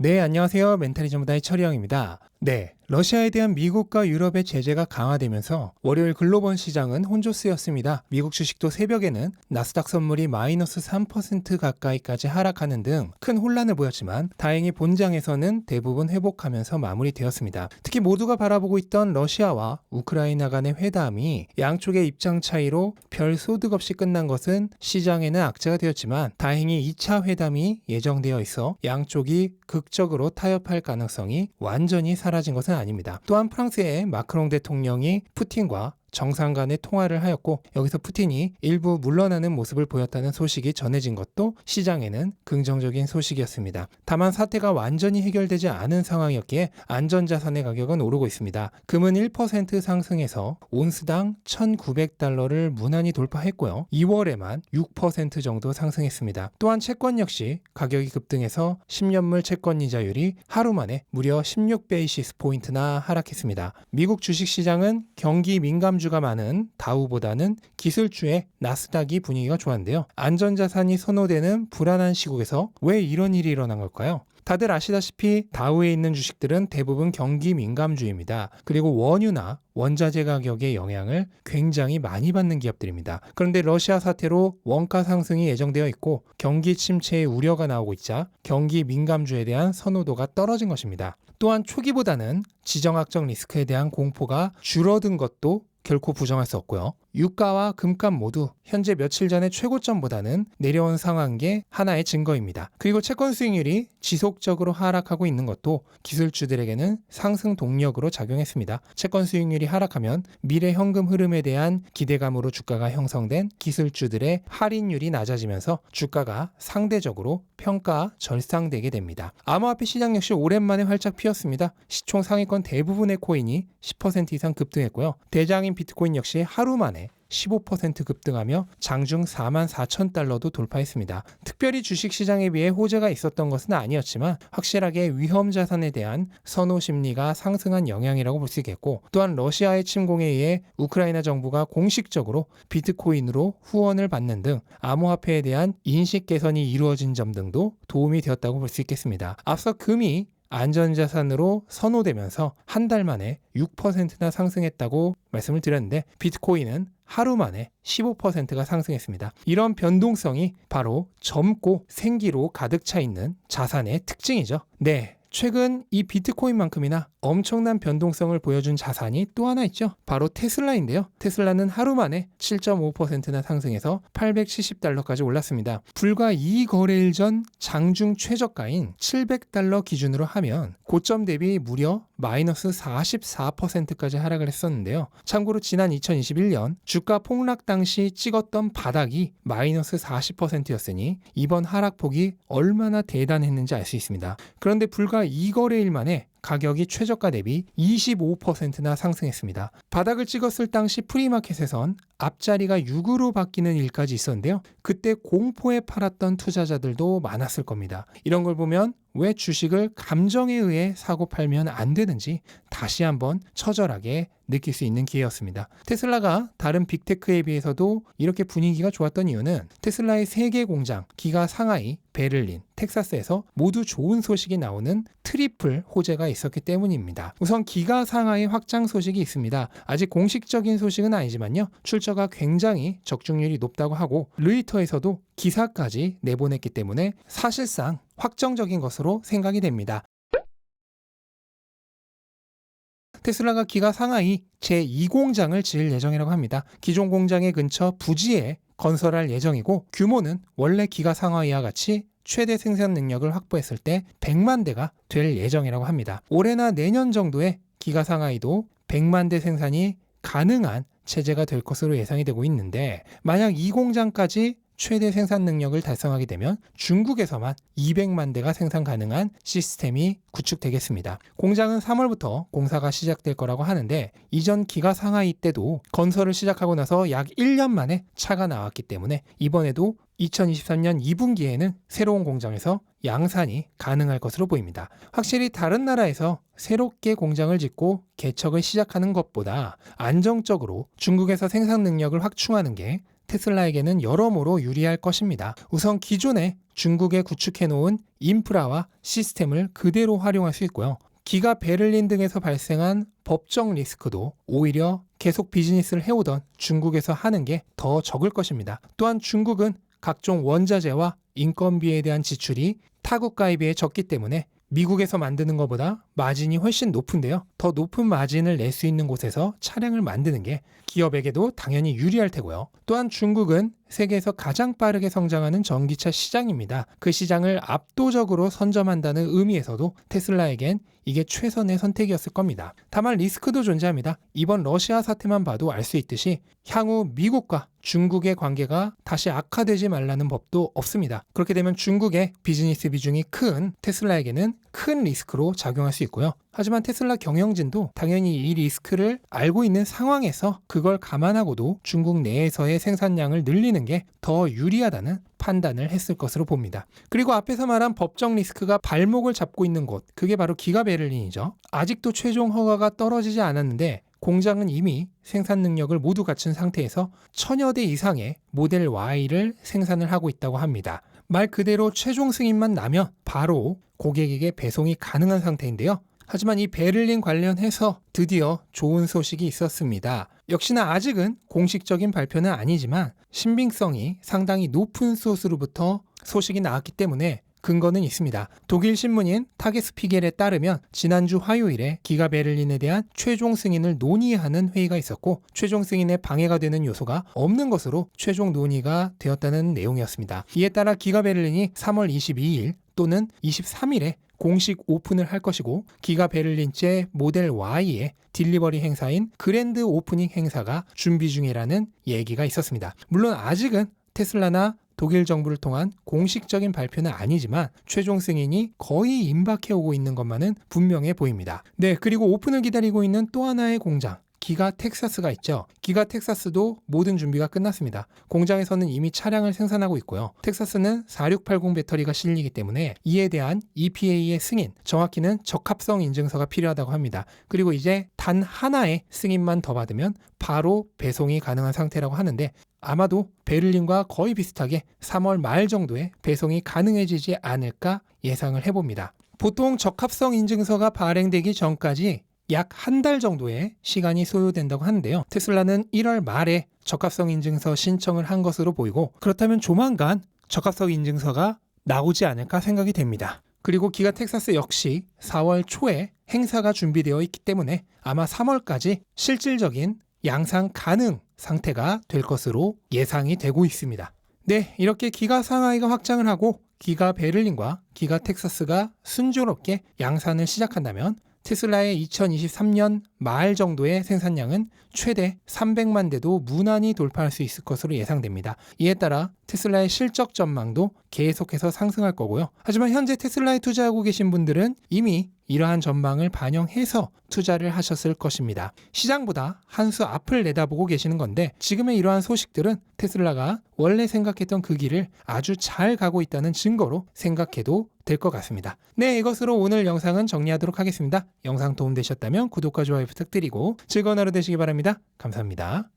네, 안녕하세요. 멘탈리즘보다의 철이형입니다. 네, 러시아에 대한 미국과 유럽의 제재가 강화되면서 월요일 글로벌 시장은 혼조스였습니다. 미국 주식도 새벽에는 나스닥 선물이 마이너스 3% 가까이까지 하락하는 등 큰 혼란을 보였지만 다행히 본장에서는 대부분 회복하면서 마무리되었습니다. 특히 모두가 바라보고 있던 러시아와 우크라이나 간의 회담이 양쪽의 입장 차이로 별 소득 없이 끝난 것은 시장에는 악재가 되었지만 다행히 2차 회담이 예정되어 있어 양쪽이 극적으로 타협할 가능성이 완전히 사라진 것은 아닙니다. 또한 프랑스의 마크롱 대통령이 푸틴과 정상 간의 통화를 하였고 여기서 푸틴이 일부 물러나는 모습을 보였다는 소식이 전해진 것도 시장에는 긍정적인 소식이었습니다. 다만 사태가 완전히 해결되지 않은 상황이었기에 안전자산의 가격은 오르고 있습니다. 금은 1% 상승해서 온스당 1,900달러를 무난히 돌파했고요. 2월에만 6% 정도 상승했습니다. 또한 채권 역시 가격이 급등해서 10년물 채권 이자율이 하루 만에 무려 16베이시스 포인트나 하락했습니다. 미국 주식시장은 경기 민감 주가 많은 다우보다는 기술주의 나스닥이 분위기가 좋았는데요. 안전자산이 선호되는 불안한 시국에서 왜 이런 일이 일어난 걸까요? 다들 아시다시피 다우에 있는 주식들은 대부분 경기 민감주입니다. 그리고 원유나 원자재 가격의 영향을 굉장히 많이 받는 기업들입니다. 그런데 러시아 사태로 원가 상승이 예정되어 있고 경기 침체의 우려가 나오고 있자 경기 민감주에 대한 선호도가 떨어진 것입니다. 또한 초기보다는 지정학적 리스크에 대한 공포가 줄어든 것도 결코 부정할 수 없고요. 유가와 금값 모두 현재 며칠 전의 최고점보다는 내려온 상황인 게 하나의 증거입니다. 그리고 채권 수익률이 지속적으로 하락하고 있는 것도 기술주들에게는 상승 동력으로 작용했습니다. 채권 수익률이 하락하면 미래 현금 흐름에 대한 기대감으로 주가가 형성된 기술주들의 할인율이 낮아지면서 주가가 상대적으로 평가 절상되게 됩니다. 암호화폐 시장 역시 오랜만에 활짝 피었습니다. 시총 상위권 대부분의 코인이 10% 이상 급등했고요. 대장인 비트코인 역시 하루 만에 15% 급등하며 장중 44,000달러도 돌파했습니다. 특별히 주식시장에 비해 호재가 있었던 것은 아니었지만 확실하게 위험 자산에 대한 선호 심리가 상승한 영향이라고 볼 수 있겠고 또한 러시아의 침공에 의해 우크라이나 정부가 공식적으로 비트코인으로 후원을 받는 등 암호화폐에 대한 인식 개선이 이루어진 점 등도 도움이 되었다고 볼 수 있겠습니다. 앞서 금이 안전자산으로 선호되면서 한 달 만에 6%나 상승했다고 말씀을 드렸는데 비트코인은 하루 만에 15%가 상승했습니다. 이런 변동성이 바로 젊고 생기로 가득 차 있는 자산의 특징이죠. 네, 최근 이 비트코인만큼이나 엄청난 변동성을 보여준 자산이 또 하나 있죠. 바로 테슬라인데요. 테슬라는 하루 만에 7.5%나 상승해서 870달러까지 올랐습니다. 불과 2거래일 전 장중 최저가인 700달러 기준으로 하면 고점 대비 무려 마이너스 44%까지 하락을 했었는데요. 참고로 지난 2021년 주가 폭락 당시 찍었던 바닥이 마이너스 40%였으니 이번 하락폭이 얼마나 대단했는지 알 수 있습니다. 그런데 불과 2거래일 만에 가격이 최저가 대비 25%나 상승했습니다. 바닥을 찍었을 당시 프리마켓에선 앞자리가 6으로 바뀌는 일까지 있었는데요. 그때 공포에 팔았던 투자자들도 많았을 겁니다. 이런 걸 보면 왜 주식을 감정에 의해 사고 팔면 안 되는지 다시 한번 처절하게 느낄 수 있는 기회였습니다. 테슬라가 다른 빅테크에 비해서도 이렇게 분위기가 좋았던 이유는 테슬라의 3개 공장, 기가 상하이, 베를린, 텍사스에서 모두 좋은 소식이 나오는 트리플 호재가 있었기 때문입니다. 우선 기가 상하이 확장 소식이 있습니다. 아직 공식적인 소식은 아니지만요. 출처가 굉장히 적중률이 높다고 하고 루이터에서도 기사까지 내보냈기 때문에 사실상 확정적인 것으로 생각이 됩니다. 테슬라가 기가 상하이 제2공장을 지을 예정이라고 합니다. 기존 공장의 근처 부지에 건설할 예정이고 규모는 원래 기가 상하이와 같이 최대 생산 능력을 확보했을 때 100만 대가 될 예정이라고 합니다. 올해나 내년 정도에 기가 상하이도 100만 대 생산이 가능한 체제가 될 것으로 예상이 되고 있는데 만약 이 공장까지 최대 생산 능력을 달성하게 되면 중국에서만 200만 대가 생산 가능한 시스템이 구축되겠습니다. 공장은 3월부터 공사가 시작될 거라고 하는데 이전 기가 상하이 때도 건설을 시작하고 나서 약 1년 만에 차가 나왔기 때문에 이번에도 2023년 2분기에는 새로운 공장에서 양산이 가능할 것으로 보입니다. 확실히 다른 나라에서 새롭게 공장을 짓고 개척을 시작하는 것보다 안정적으로 중국에서 생산 능력을 확충하는 게 테슬라에게는 여러모로 유리할 것입니다. 우선 기존에 중국에 구축해놓은 인프라와 시스템을 그대로 활용할 수 있고요. 기가 베를린 등에서 발생한 법적 리스크도 오히려 계속 비즈니스를 해오던 중국에서 하는 게 더 적을 것입니다. 또한 중국은 각종 원자재와 인건비에 대한 지출이 타국가에 비해 적기 때문에 미국에서 만드는 것보다 마진이 훨씬 높은데요. 더 높은 마진을 낼 수 있는 곳에서 차량을 만드는 게 기업에게도 당연히 유리할 테고요. 또한 중국은 세계에서 가장 빠르게 성장하는 전기차 시장입니다. 그 시장을 압도적으로 선점한다는 의미에서도 테슬라에겐 이게 최선의 선택이었을 겁니다. 다만 리스크도 존재합니다. 이번 러시아 사태만 봐도 알 수 있듯이 향후 미국과 중국의 관계가 다시 악화되지 말라는 법도 없습니다. 그렇게 되면 중국의 비즈니스 비중이 큰 테슬라에게는 큰 리스크로 작용할 수 있고요. 하지만 테슬라 경영진도 당연히 이 리스크를 알고 있는 상황에서 그걸 감안하고도 중국 내에서의 생산량을 늘리는 게 더 유리하다는 판단을 했을 것으로 봅니다. 그리고 앞에서 말한 법적 리스크가 발목을 잡고 있는 곳, 그게 바로 기가 베를린이죠. 아직도 최종 허가가 떨어지지 않았는데 공장은 이미 생산 능력을 모두 갖춘 상태에서 1000여 대 이상의 모델 Y를 생산을 하고 있다고 합니다. 말 그대로 최종 승인만 나면 바로 고객에게 배송이 가능한 상태인데요. 하지만 이 베를린 관련해서 드디어 좋은 소식이 있었습니다. 역시나 아직은 공식적인 발표는 아니지만 신빙성이 상당히 높은 소스로부터 소식이 나왔기 때문에 근거는 있습니다. 독일 신문인 타게스피겔에 따르면 지난주 화요일에 기가 베를린에 대한 최종 승인을 논의하는 회의가 있었고 최종 승인에 방해가 되는 요소가 없는 것으로 최종 논의가 되었다는 내용이었습니다. 이에 따라 기가 베를린이 3월 22일 또는 23일에 공식 오픈을 할 것이고 기가 베를린제 모델 Y의 딜리버리 행사인 그랜드 오프닝 행사가 준비 중이라는 얘기가 있었습니다. 물론 아직은 테슬라나 독일 정부를 통한 공식적인 발표는 아니지만 최종 승인이 거의 임박해오고 있는 것만은 분명해 보입니다. 네, 그리고 오픈을 기다리고 있는 또 하나의 공장 기가 텍사스가 있죠. 기가 텍사스도 모든 준비가 끝났습니다. 공장에서는 이미 차량을 생산하고 있고요. 텍사스는 4680 배터리가 실리기 때문에 이에 대한 EPA의 승인, 정확히는 적합성 인증서가 필요하다고 합니다. 그리고 이제 단 하나의 승인만 더 받으면 바로 배송이 가능한 상태라고 하는데 아마도 베를린과 거의 비슷하게 3월 말 정도에 배송이 가능해지지 않을까 예상을 해봅니다. 보통 적합성 인증서가 발행되기 전까지 약 한 달 정도의 시간이 소요된다고 하는데요. 테슬라는 1월 말에 적합성 인증서 신청을 한 것으로 보이고 그렇다면 조만간 적합성 인증서가 나오지 않을까 생각이 됩니다. 그리고 기가 텍사스 역시 4월 초에 행사가 준비되어 있기 때문에 아마 3월까지 실질적인 양산 가능 상태가 될 것으로 예상이 되고 있습니다. 네, 이렇게 기가 상하이가 확장을 하고 기가 베를린과 기가 텍사스가 순조롭게 양산을 시작한다면 테슬라의 2023년 말 정도의 생산량은 최대 300만 대도 무난히 돌파할 수 있을 것으로 예상됩니다. 이에 따라 테슬라의 실적 전망도 계속해서 상승할 거고요. 하지만 현재 테슬라에 투자하고 계신 분들은 이미 이러한 전망을 반영해서 투자를 하셨을 것입니다. 시장보다 한 수 앞을 내다보고 계시는 건데 지금의 이러한 소식들은 테슬라가 원래 생각했던 그 길을 아주 잘 가고 있다는 증거로 생각해도 될 것 같습니다. 네, 이것으로 오늘 영상은 정리하도록 하겠습니다. 영상 도움되셨다면 구독과 좋아요 부탁드리고 즐거운 하루 되시기 바랍니다. 감사합니다.